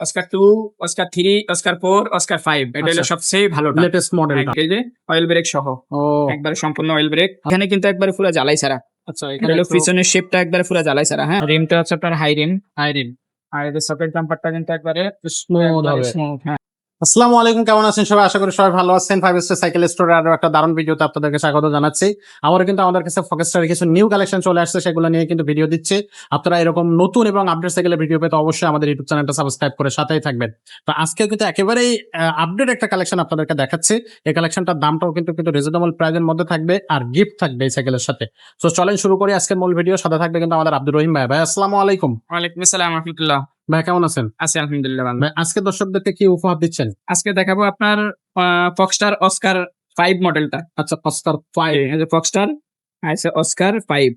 Oscar 2, Oscar 3, Oscar 4, Oscar 5 এটা হলো আচ্ছা। সবচেয়ে ভালোটা। লেটেস্ট মডেলটা। এই যে অয়েল ব্রেক সহ ও একবারে সম্পূর্ণ অয়েল ব্রেক। এখানে কিন্তু একবারে পুরো জ্বালাই ছাড়া। আচ্ছা, এটা এখানে হলো একটু পিছনের শেপটা একবারে পুরো জ্বালাই ছাড়া। হ্যাঁ, রিমটা হচ্ছে আপনার হাই রিম। আর এই যে সকেট জাম্পারটা কিন্তু একবারে স্মুথ হবে। স্মুথ। হ্যাঁ, আসসালামু আলাইকুম, কেমন আছেন সবাই? আশা করি সবাই ভালো আছেন। 5 স্টার সাইকেল স্টোরের আরো একটা দারুণ ভিডিওতে আপনাদেরকে স্বাগত জানাচ্ছি। আবারও কিন্তু আমাদের কাছে ফোকাসটার কিছু নিউ কালেকশন চলে আসছে, সেগুলো নিয়ে কিন্তু ভিডিও দিচ্ছে। আপনারা এরকম নতুন এবং আপডেট সাইকেলের ভিডিও পেতে অবশ্যই আমাদের ইউটিউব চ্যানেলটা সাবস্ক্রাইব করে সাথেই থাকবেন। তো আজকে কিন্তু একেবারেই আপডেট একটা কালেকশন আপনাদেরকে দেখাচ্ছি। এই কালেকশনটার দামটাও কিন্তু রিজনেবল প্রাইসের মধ্যে থাকবে, আর গিফট থাকবে এই সাইকেলের সাথে। তো চলেন শুরু করি আজকের মূল ভিডিও। সাথে থাকবে কিন্তু আমাদের আব্দুর রহিম ভাই। ভাই আসসালামু আলাইকুম। ওয়ালাইকুম আসসালাম রাহমাতুল্লাহ। ভাই কেমন আছেন? আছি আলহামদুলিল্লাহ ভালো। ভাই আজকে দর্শকদেরকে কি উপহার দিচ্ছেন? আজকে দেখাবো আপনার ফক্সটার অস্কার 5 মডেলটা। আচ্ছা, অস্কার 5। এই যে ফক্সটার আছে অস্কার 5।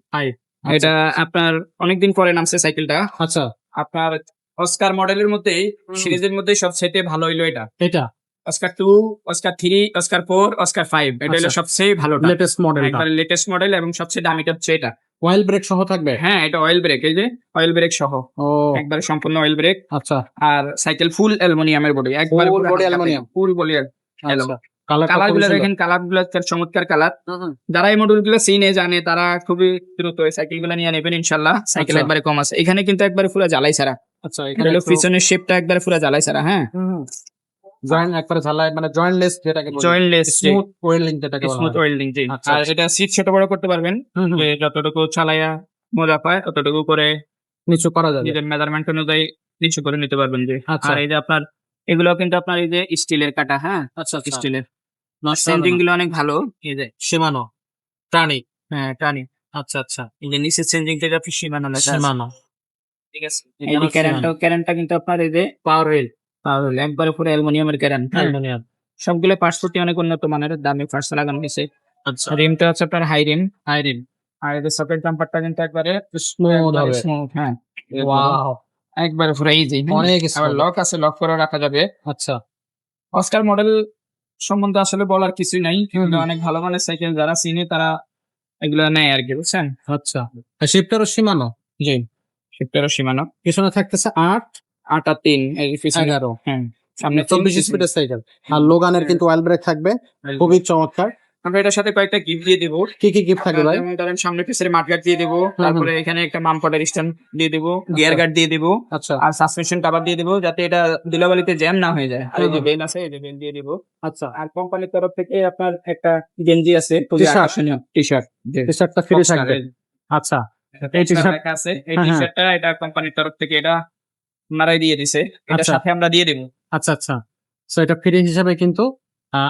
এটা আপনার অনেকদিন পরে নামছে সাইকেলটা। আচ্ছা, আপনার অস্কার মডেলের মধ্যে সিরিজের মধ্যে সবচেয়ে ভালো হইলো এটা। এটা অস্কার 2, অস্কার 3, অস্কার 4, অস্কার 5 এটা হলো আচ্ছা। সবচেয়ে ভালোটা। লেটেস্ট মডেলটা। একবার লেটেস্ট মডেল এবং সবচেয়ে দামিটা হচ্ছে এটা। অয়েল ব্রেক সহ থাকবে? হ্যাঁ, এটা অয়েল ব্রেক। এই যে অয়েল ব্রেক সহ ও একবারে সম্পূর্ণ অয়েল ব্রেক। আচ্ছা। আর সাইকেল ফুল অ্যালুমিনিয়ামের বডি, একবার Full body aluminum? Full body. আচ্ছা, কালারটা কালার খুবই গুলো সুন্দর। দেখেন, কালার গুলো চমৎকার কালার। হুম। যারা এই মডেল গুলো চিনে জানে তারা খুবই দ্রুত এই সাইকেল গুলো নিয়ে নেবেন ইনশাল্লাহ। সাইকেল আচ্ছা। একবারে কম আছে। এখানে কিন্তু একবারে পুরো জ্বালাই ছাড়া। আচ্ছা, এটা এখানে হলো একটু পিছনের শেপটা একবারে পুরো জ্বালাই ছাড়া। হ্যাঁ, জয়েন্ট একবারে ঝালাই, মানে জয়েন্টলেস যেটাকে বলে, জয়েন্টলেস স্মুথ ওয়েল্ডিং যেটাকে বলা স্মুথ হয়। ওয়েল্ডিং জি। আচ্ছা, আর এটা সিট ছোট বড় করতে পারবেন, হুম, হুম। যে যতটুকু চালায়া মজা পায় ততটুকু করে নিচু করা যাবে। নিজের মেজারমেন্ট অনুযায়ী নিচু করে নিতে পারবেন জি। আচ্ছা। আর এই যে আপনার এগুলো কিন্তু আপনার এই যে স্টিলের কাটা। হ্যাঁ, আচ্ছা, আচ্ছা। স্টিলের নষ্ট হবে চেঞ্জিং না। গুলো অনেক ভালো। এই যে সীমানো প্রাণী। হ্যাঁ টানি, আচ্ছা, আচ্ছা। এই যে নিচের চেঞ্জিং থেকে আপনি সীমানা লেখা আছে। সীমানো। ঠিক আছে। এই এখানেও যে ক্যারেনটা কিন্তু আপনার এই যে পাওয়ার হুইল। পাওয়ার একবারে পুরো অ্যালুমিনিয়ামের ক্যারেন। হ্যাঁ, অ্যালুমিনিয়াম। সবগুলো পার্টস প্রতি অনেক উন্নত মানের দামি পার্টস লাগানো হয়েছে। আচ্ছা, রিমটা হচ্ছে আপনার হাই রিম। আইরিন। আর এই যে সকেট জাম্পারটা কিন্তু একবারে স্মুথ হবে। স্মুথ। হ্যাঁ, ওয়াও, একবারে পুরো ইজি। অনেক আবার smooth। লক আছে, লক করে রাখা যাবে। আচ্ছা। অস্কার মডেল সম্বন্ধে আসলে বলার কিছুই নাই। হুম, এগুলো হুম। অনেক ভালো মানের সাইকেল, যারা চিনে তারা এগুলো নেয় আর কি, বুঝছেন? আচ্ছা, শিফটারও সীমানো। জি, শিফটারও সীমানো। পিছনে থাকতেছে 8, 8 আর 3 এই যে পিছনে। 11। হ্যাঁ, সামনে 24 স্পিডের সাইকেল। আর লোগানের কিন্তু অয়েল ব্রেক থাকবে, খুবই চমৎকার। আমরা এটার সাথে কয়েকটা গিফট দিয়ে দেবো। কি কি গিফট থাকবে ভাই? যেমন ধরেন সামনে পিছনে মাঠগার্ড দিয়ে দেবো, হুম। তারপরে এখানে একটা মামপটের স্ট্যান্ড দিয়ে দেবো, গিয়ার গার্ড দিয়ে দেবো, আচ্ছা, আর সাসপেনশন কভার দিয়ে দেবো যাতে এটা ধুলাবালিতে জ্যাম না হয়ে যায়। আর এই যে হুম। বেল আছে, এই যে বেল দিয়ে দেবো। আচ্ছা। আর কোম্পানির তরফ থেকে আপনার একটা গেঞ্জি আছে, খুবই T-shirt? আকর্ষণীয় টি-শার্ট। টি-শার্টটা ফ্রি থাকবে। আচ্ছা, এই টি-শার্ট। আছে এই হ্যাঁ, হ্যাঁ। টি-শার্টটা, এটা কোম্পানির তরফ থেকে এটা মারাই দিয়ে দিছে, এটার আচ্ছা, সাথে আমরা দিয়ে দেবো। আচ্ছা, আচ্ছা। সো এটা ফ্রি হিসাবে কিন্তু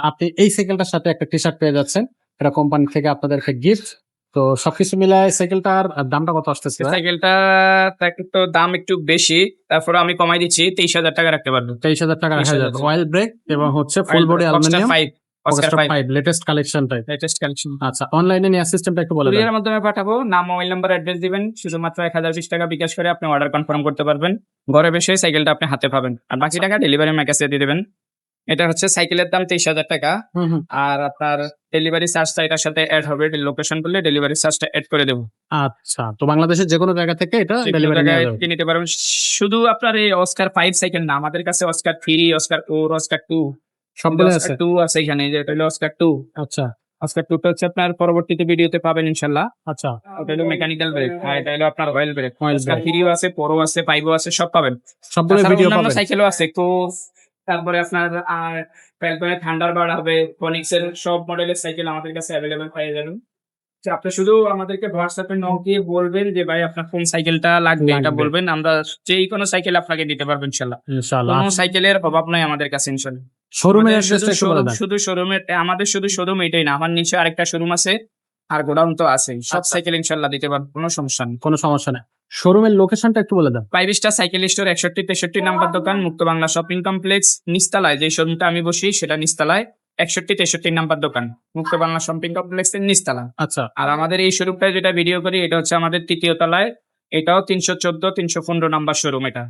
আপনি এই সাইকেলটার সাথে একটা টি-শার্ট পেয়ে যাচ্ছেন। এটা কোম্পানি থেকে আপনাদেরকে গিফট। তো সবকিছু মিলায় সাইকেলটার দামটা কত আসতেছে ভাই? সাইকেলটা তো দাম একটু বেশি, তারপরে আমি কমাই দিচ্ছি 23,000 টাকা রাখতে পারবো। 23,000 টাকা রাখা যাবে। 23,000 অয়েল ব্রেক এবং হচ্ছে full body aluminium. 5 Oscar 5 latest collection type. Latest collection. আচ্ছা, অনলাইনে নেওয়ার সিস্টেমটা একটু বলে দেন। কুরিয়ারের মাধ্যমে পাঠাবো, নাম, মোবাইল নাম্বার, অ্যাড্রেস দিবেন, শুধুমাত্র 1020 টাকা বিকাশ করে আপনি অর্ডার কনফার্ম করতে পারবেন। ঘরে বসে সাইকেলটা আপনি হাতে পাবেন, আর বাকি টাকা ডেলিভারি ম্যান কাছে দিয়ে দিবেন। এটা হচ্ছে সাইকেলের দাম 23,000 টাকা। হুম, হুম। আর আপনার ডেলিভারি চার্জটা এটার সাথে অ্যাড হবে। লোকেশন বললে ডেলিভারি চার্জটা অ্যাড করে দেবো। আচ্ছা, তো বাংলাদেশের যে কোনো জায়গা থেকে এটা যেকোনো ডেলিভারি জায়গায় নেওয়া যাবে। কিনে নিতে পারবেন। শুধু আপনার এই অস্কার 5 সাইকেল না, আমাদের কাছে অস্কার 3, অস্কার 4, অস্কার 2 সবগুলো আছে। অস্কার 2 আছে এখানে, যে এটা হলো অস্কার 2। আচ্ছা, অস্কার 2 টা হচ্ছে আপনার পরবর্তীতে ভিডিওতে পাবেন ইনশাল্লাহ। আচ্ছা। ওটা হলো মেকানিক্যাল ব্রেক, আর এটা হলো আপনার oil brake. Oil Oscar brake। 3 ও আছে, 4 ও আছে, 5 ও আছে, সব পাবেন। সবগুলো তাছাড়া ভিডিও অন্যান্য পাবেন। সাইকেলও আছে, ক্রস, তারপরে আপনার আর ফ্যালকনের থান্ডারবার্ড হবে, ফনিক্স এর সব মডেলের সাইকেল আমাদের কাছে অ্যাভেলেবল পেয়ে যাবেন। যে আপনি শুধু আমাদেরকে হোয়াটসঅ্যাপে নক দিয়ে বলবেন যে ভাই আপনার কোন সাইকেলটা লাগবে, এটা লাগবে। বলবেন, আমরা যেই কোনো সাইকেল আপনাকে দিতে পারবো ইনশাল্লাহ। ইনশাআল্লাহ। কোনো সাইকেলের অভাব নাই আমাদের কাছে ইনশাল্লাহ। শোরুমের আমাদের অ্যাড্রেসটা একটু বলে দেন। শুধু শোরুমে, আমাদের শুধু শোরুম এটাই না, আমার নিচে আরেকটা শোরুম আছে, আর গোডাউন তো আছেই। সব আচ্ছা। সাইকেল ইনশাল্লাহ দিতে পারবো, কোনো সমস্যা নেই। কোনো সমস্যা নেই। শোরুমের লোকেশনটা একটু বলে দেন। 5 স্টার সাইকেল স্টোর, 61-63 নাম্বার দোকান, মুক্ত বাংলা শপিং কমপ্লেক্স, নিস্তালায়। যে শোরুমটা আমি বসি সেটা নিস্তালায়, 61-63 নাম্বার দোকান, মুক্ত বাংলা শপিং কমপ্লেক্সের নিস্তালা। আচ্ছা, আর আমাদের এই শোরুমটা যেটা ভিডিও করি এটা হচ্ছে আমাদের 3য় তলায়, এটাও 314-315 নাম্বার শোরুম এটা।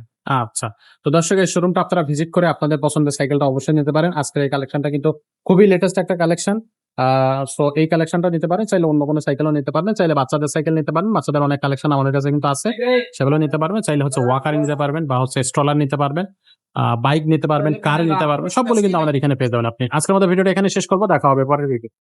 আচ্ছা। তো দর্শক, এই শোরুমটা আপনারা ভিজিট করে আপনাদের পছন্দের সাইকেলটা অবশ্যই নিতে পারেন। আজকের এই কালেকশনটা কিন্তু খুবই লেটেস্ট একটা কালেকশন। সো এই কালেকশনটা নিতে পারেন, চাইলে অন্য কোনো সাইকেলও নিতে পারবেন, চাইলে বাচ্চাদের সাইকেল নিতে পারেন, বাচ্চাদের অনেক কালেকশন আমাদের কাছে কিন্তু আছে, সেগুলো নিতে পারবেন, চাইলে হচ্ছে ওয়াকার নিতে পারবেন বা হচ্ছে স্ট্রলার নিতে পারবেন, বাইক নিতে পারবেন, কার নিতে পারবেন, সবগুলো কিন্তু আমাদের এখানে পেয়ে যাবেন আপনি। আজকের মতো ভিডিওটা এখানে শেষ করবো, দেখা হবে পরের ভিডিও।